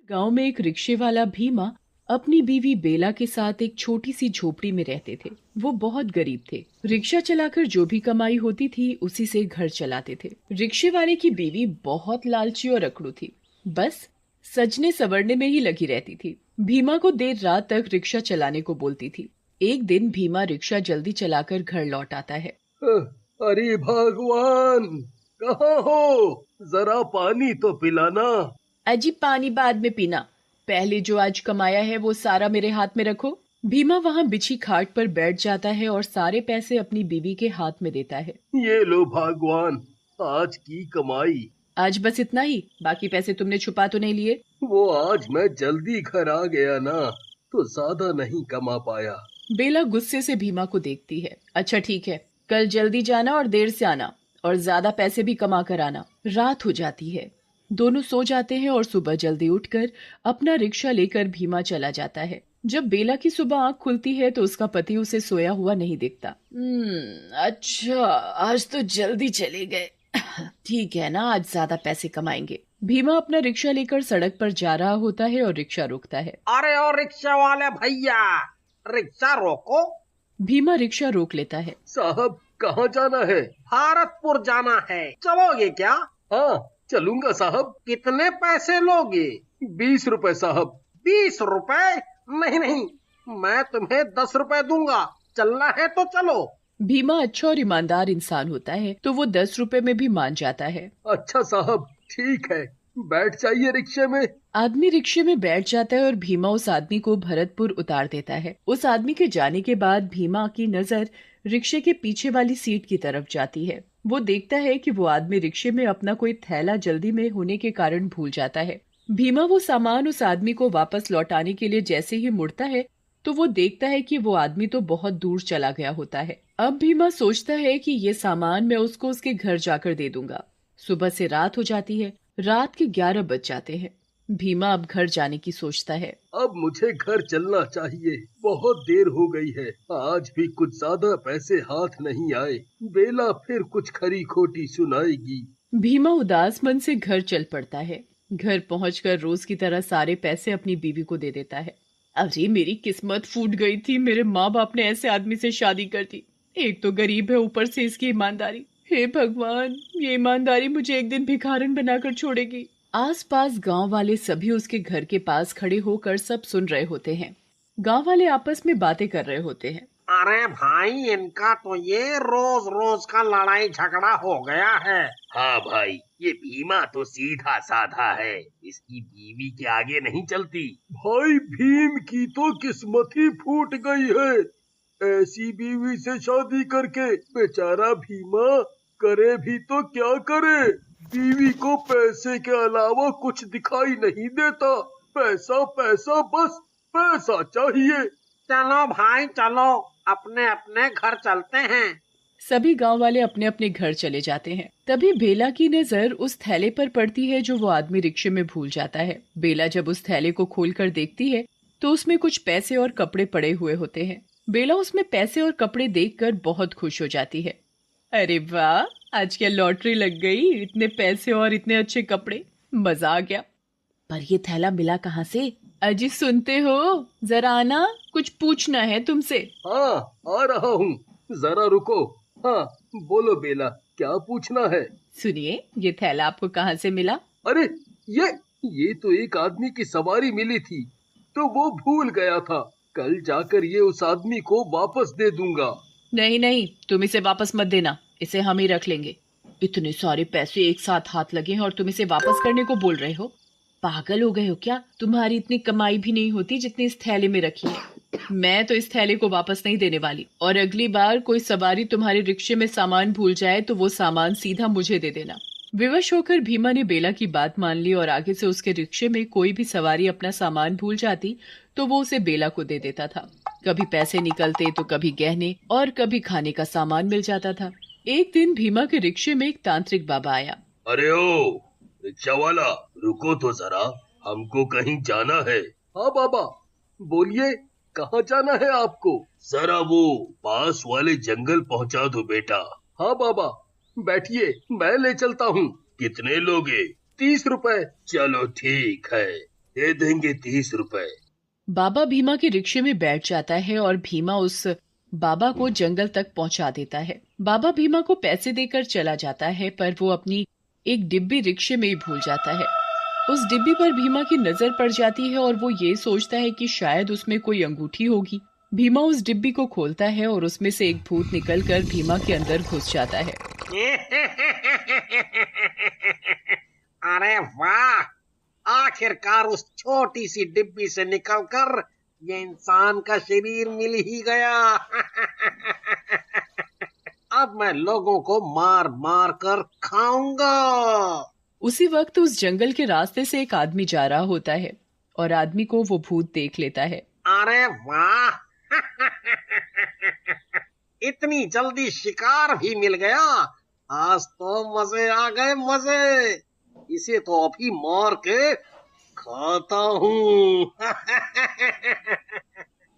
गांव में एक रिक्शे वाला भीमा अपनी बीवी बेला के साथ एक छोटी सी झोपड़ी में रहते थे। वो बहुत गरीब थे। रिक्शा चलाकर जो भी कमाई होती थी उसी से घर चलाते थे। रिक्शे वाले की बीवी बहुत लालची और अकड़ू थी। बस सजने संवरने में ही लगी रहती थी। भीमा को देर रात तक रिक्शा चलाने को बोलती थी। एक दिन भीमा रिक्शा जल्दी चलाकर घर लौट आता है। अरे भगवान, कहाँ हो? जरा पानी तो पिलाना। अजी पानी बाद में पीना, पहले जो आज कमाया है वो सारा मेरे हाथ में रखो। भीमा वहाँ बिछी खाट पर बैठ जाता है और सारे पैसे अपनी बीवी के हाथ में देता है। ये लो भगवान, आज की कमाई। आज बस इतना ही? बाकी पैसे तुमने छुपा तो नहीं लिए? वो आज मैं जल्दी घर आ गया ना, तो ज्यादा नहीं कमा पाया। बेला गुस्से से भीमा को देखती है। अच्छा ठीक है, कल जल्दी जाना और देर से आना, और ज्यादा पैसे भी कमा कर आना। रात हो जाती है। दोनों सो जाते हैं और सुबह जल्दी उठकर अपना रिक्शा लेकर भीमा चला जाता है। जब बेला की सुबह आंख खुलती है तो उसका पति उसे सोया हुआ नहीं दिखता। अच्छा, आज तो जल्दी चले गए। ठीक है ना, आज ज्यादा पैसे कमाएंगे। भीमा अपना रिक्शा लेकर सड़क पर जा रहा होता है और रिक्शा रोकता है। अरे ओ रिक्शा वाले भैया, रिक्शा रोको। भीमा रिक्शा रोक लेता है। साहब, कहाँ जाना है? भारतपुर जाना है, चलोगे क्या? हाँ, चलूंगा साहब। कितने पैसे लोगे? 20 रुपए साहब। 20 रुपए? नहीं नहीं, मैं तुम्हें 10 रुपए दूंगा। चलना है तो चलो। भीमा अच्छा और ईमानदार इंसान होता है तो वो 10 रुपए में भी मान जाता है। अच्छा साहब, ठीक है, बैठ जाइए रिक्शे में। आदमी रिक्शे में बैठ जाता है और भीमा उस आदमी को भरतपुर उतार देता है। उस आदमी के जाने के बाद भीमा की नजर रिक्शे के पीछे वाली सीट की तरफ जाती है। वो देखता है कि वो आदमी रिक्शे में अपना कोई थैला जल्दी में होने के कारण भूल जाता है। भीमा वो सामान उस आदमी को वापस लौटाने के लिए जैसे ही मुड़ता है तो वो देखता है कि वो आदमी तो बहुत दूर चला गया होता है। अब भीमा सोचता है कि ये सामान मैं उसको उसके घर जाकर दे दूंगा। सुबह से रात हो जाती है। रात के 11 बज जाते हैं। भीमा अब घर जाने की सोचता है। अब मुझे घर चलना चाहिए, बहुत देर हो गई है। आज भी कुछ ज्यादा पैसे हाथ नहीं आए। बेला फिर कुछ खरी खोटी सुनाएगी। भीमा उदास मन से घर चल पड़ता है। घर पहुंचकर रोज की तरह सारे पैसे अपनी बीवी को दे देता है। अरे मेरी किस्मत फूट गई थी, मेरे माँ बाप ने ऐसे आदमी से शादी कर दी। एक तो गरीब है, ऊपर से इसकी ईमानदारी। हे भगवान, ये ईमानदारी मुझे एक दिन भिखारन बनाकर छोड़ेगी। आसपास गांव वाले सभी उसके घर के पास खड़े होकर सब सुन रहे होते हैं। गांव वाले आपस में बातें कर रहे होते हैं। अरे भाई, इनका तो ये रोज रोज का लड़ाई झगड़ा हो गया है। हाँ भाई, ये भीमा तो सीधा साधा है, इसकी बीवी के आगे नहीं चलती। भाई, भीम की तो किस्मत ही फूट गई है। ऐसी बीवी से शादी करके बेचारा भीमा करे भी तो क्या करे। बीवी को पैसे के अलावा कुछ दिखाई नहीं देता। पैसा पैसा, बस पैसा चाहिए। चलो भाई चलो, अपने अपने घर चलते हैं। सभी गांव वाले अपने अपने घर चले जाते हैं। तभी बेला की नजर उस थैले पर पड़ती है जो वो आदमी रिक्शे में भूल जाता है। बेला जब उस थैले को खोलकर देखती है तो उसमें कुछ पैसे और कपड़े पड़े हुए होते हैं। बेला उसमें पैसे और कपड़े देखकर बहुत खुश हो जाती है। अरे वाह, आज क्या लॉटरी लग गई, इतने पैसे और इतने अच्छे कपड़े, मजा आ गया। पर ये थैला मिला कहाँ से? अजी सुनते हो, जरा आना, कुछ पूछना है तुमसे। हाँ, आ रहा हूँ, जरा रुको। हाँ, बोलो बेला, क्या पूछना है? सुनिए, ये थैला आपको कहाँ से मिला? अरे ये तो एक आदमी की सवारी मिली थी, तो वो भूल गया था। कल जाकर ये उस आदमी को वापस दे दूंगा। नहीं नहीं, तुम इसे वापस मत देना, इसे हम ही रख लेंगे। इतने सारे पैसे एक साथ हाथ लगे हैं और तुम इसे वापस करने को बोल रहे हो? पागल हो गए हो क्या? तुम्हारी इतनी कमाई भी नहीं होती जितनी इस थैले में रखी है। मैं तो इस थैले को वापस नहीं देने वाली, और अगली बार कोई सवारी तुम्हारे रिक्शे में सामान भूल जाए तो वो सामान सीधा मुझे दे देना। विवश होकर भीमा ने बेला की बात मान ली और आगे से उसके रिक्शे में कोई भी सवारी अपना सामान भूल जाती तो वो उसे बेला को दे देता था। कभी पैसे निकलते तो कभी गहने और कभी खाने का सामान मिल जाता था। एक दिन भीमा के रिक्शे में एक तांत्रिक बाबा आया। अरे ओ रिक्शा वाला, रुको तो जरा, हमको कहीं जाना है। हाँ बाबा, बोलिए, कहाँ जाना है आपको? जरा वो पास वाले जंगल पहुंचा दो बेटा। हाँ बाबा, बैठिए, मैं ले चलता हूँ। कितने लोगे? 30 रुपए। चलो ठीक है। दे देंगे 30 रुपए। बाबा भीमा के रिक्शे में बैठ जाता है और भीमा उस बाबा को जंगल तक पहुंचा देता है। बाबा भीमा को पैसे देकर चला जाता है, पर वो अपनी एक डिब्बी रिक्शे में ही भूल जाता है। उस डिब्बी पर भीमा की नजर पड़ जाती है और वो ये सोचता है कि शायद उसमें कोई अंगूठी होगी। भीमा उस डिब्बी को खोलता है और उसमें से एक भूत निकलकर भीमा के अंदर घुस जाता है। अरे वाह, आखिरकार उस छोटी सी डिब्बी से निकलकर ये इंसान का शरीर मिल ही गया। अब मैं लोगों को मार मार कर खाऊंगा। उसी वक्त उस जंगल के रास्ते से एक आदमी जा रहा होता है और आदमी को वो भूत देख लेता है। अरे वाह, इतनी जल्दी शिकार भी मिल गया। आज तो मजे आ गए, मजे। इसे तो अभी मार के खाता हूँ।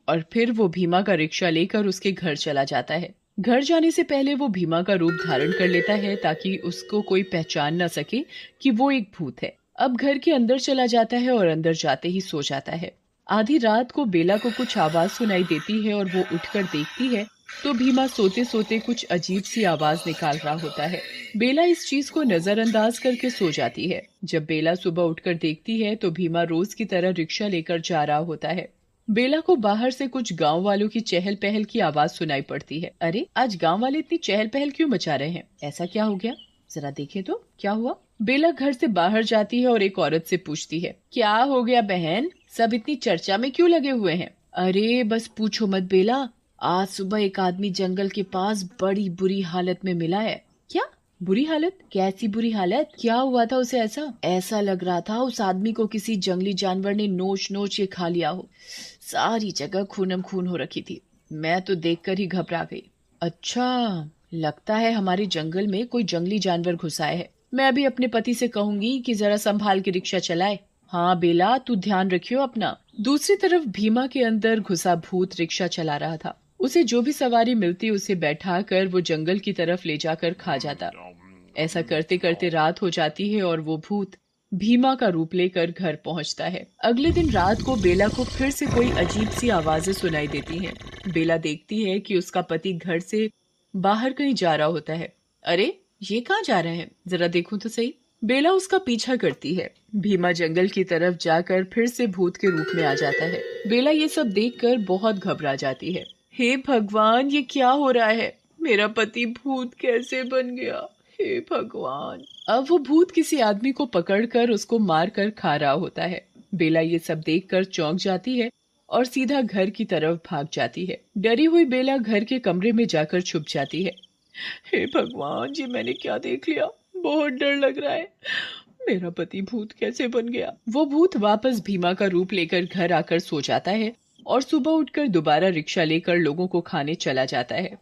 और फिर वो भीमा का रिक्शा लेकर उसके घर चला जाता है। घर जाने से पहले वो भीमा का रूप धारण कर लेता है ताकि उसको कोई पहचान न सके कि वो एक भूत है। अब घर के अंदर चला जाता है और अंदर जाते ही सो जाता है। आधी रात को बेला को कुछ आवाज सुनाई देती है और वो उठकर देखती है तो भीमा सोते सोते कुछ अजीब सी आवाज निकाल रहा होता है। बेला इस चीज को नजरअंदाज करके सो जाती है। जब बेला सुबह उठकर देखती है तो भीमा रोज की तरह रिक्शा लेकर जा रहा होता है। बेला को बाहर से कुछ गांव वालों की चहल पहल की आवाज सुनाई पड़ती है। अरे, आज गांव वाले इतनी चहल पहल क्यों मचा रहे हैं? ऐसा क्या हो गया? जरा देखें तो क्या हुआ। बेला घर से बाहर जाती है और एक औरत से पूछती है, क्या हो गया बहन, सब इतनी चर्चा में क्यों लगे हुए हैं? अरे बस पूछो मत बेला, आज सुबह एक आदमी जंगल के पास बड़ी बुरी हालत में मिला है। क्या बुरी हालत? कैसी बुरी हालत? क्या हुआ था उसे? ऐसा लग रहा था उस आदमी को किसी जंगली जानवर ने नोच नोच के खा लिया हो। सारी जगह खूनम खून हो रखी थी। मैं तो देखकर ही घबरा गई। अच्छा, लगता है हमारे जंगल में कोई जंगली जानवर घुसा है। मैं भी अपने पति से कहूंगी कि जरा संभाल के रिक्शा चलाए। हाँ बेला, तू ध्यान रखियो अपना। दूसरी तरफ भीमा के अंदर घुसा भूत रिक्शा चला रहा था। उसे जो भी सवारी मिलती उसे बैठा कर वो जंगल की तरफ ले जाकर खा जाता। ऐसा करते करते रात हो जाती है और वो भूत भीमा का रूप लेकर घर पहुंचता है। अगले दिन रात को बेला को फिर से कोई अजीब सी आवाजें सुनाई देती हैं। बेला देखती है कि उसका पति घर से बाहर कहीं जा रहा होता है। अरे, ये कहाँ जा रहे हैं? जरा देखूं तो सही। बेला उसका पीछा करती है। भीमा जंगल की तरफ जाकर फिर से भूत के रूप में आ जाता है। बेला ये सब देखकर बहुत घबरा जाती है। हे भगवान, ये क्या हो रहा है? मेरा पति भूत कैसे बन गया? हे भगवान। अब वो भूत किसी आदमी को पकड़कर उसको मार कर खा रहा होता है। बेला ये सब देखकर चौंक जाती है और सीधा घर की तरफ भाग जाती है। डरी हुई बेला घर के कमरे में जाकर छुप जाती है। हे भगवान, ये मैंने क्या देख लिया? बहुत डर लग रहा है। मेरा पति भूत कैसे बन गया? वो भूत वापस भीमा का रूप लेकर घर आकर सो जाता है और सुबह उठकर दोबारा रिक्शा लेकर लोगों को खाने चला जाता है।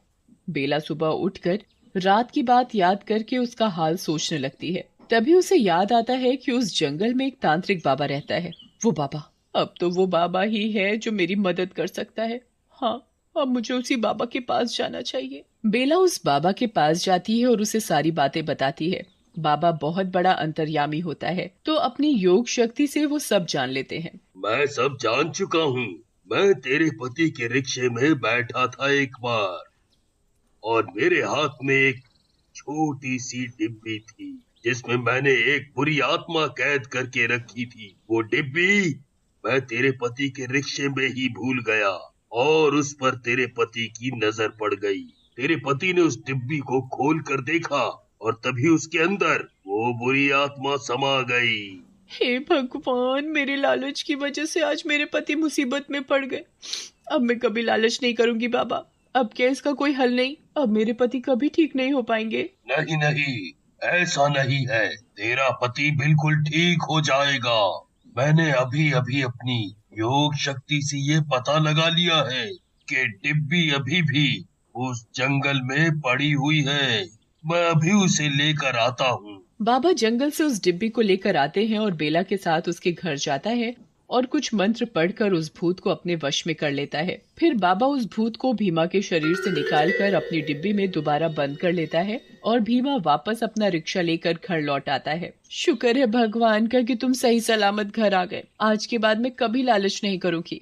बेला सुबह उठकर रात की बात याद करके उसका हाल सोचने लगती है। तभी उसे याद आता है कि उस जंगल में एक तांत्रिक बाबा रहता है। वो बाबा, अब तो वो बाबा ही है जो मेरी मदद कर सकता है। हाँ, अब मुझे उसी बाबा के पास जाना चाहिए। बेला उस बाबा के पास जाती है और उसे सारी बातें बताती है। बाबा बहुत बड़ा अंतर्यामी होता है, तो अपनी योग शक्ति से वो सब जान लेते हैं। मैं सब जान चुका हूँ। मैं तेरे पति के रिक्शे में बैठा था एक बार और मेरे हाथ में एक छोटी सी डिब्बी थी जिसमें मैंने एक बुरी आत्मा कैद करके रखी थी। वो डिब्बी मैं तेरे पति के रिक्शे में ही भूल गया और उस पर तेरे पति की नजर पड़ गई। तेरे पति ने उस डिब्बी को खोल कर देखा और तभी उसके अंदर वो बुरी आत्मा समा गई। हे भगवान, मेरे लालच की वजह से आज मेरे पति मुसीबत में पड़ गए। अब मैं कभी लालच नहीं करूंगी बाबा। अब क्या इसका कोई हल नहीं? अब मेरे पति कभी ठीक नहीं हो पाएंगे। नहीं नहीं, ऐसा नहीं है। तेरा पति बिल्कुल ठीक हो जाएगा। मैंने अभी अभी अपनी योग शक्ति से ये पता लगा लिया है कि डिब्बी अभी भी उस जंगल में पड़ी हुई है। मैं अभी उसे लेकर आता हूँ। बाबा जंगल से उस डिब्बी को लेकर आते हैं और बेला के साथ उसके घर जाता है और कुछ मंत्र पढ़कर उस भूत को अपने वश में कर लेता है। फिर बाबा उस भूत को भीमा के शरीर से निकालकर अपनी डिब्बी में दोबारा बंद कर लेता है और भीमा वापस अपना रिक्शा लेकर घर लौट आता है। शुक्र है भगवान का कि तुम सही सलामत घर आ गए। आज के बाद मैं कभी लालच नहीं करूंगी।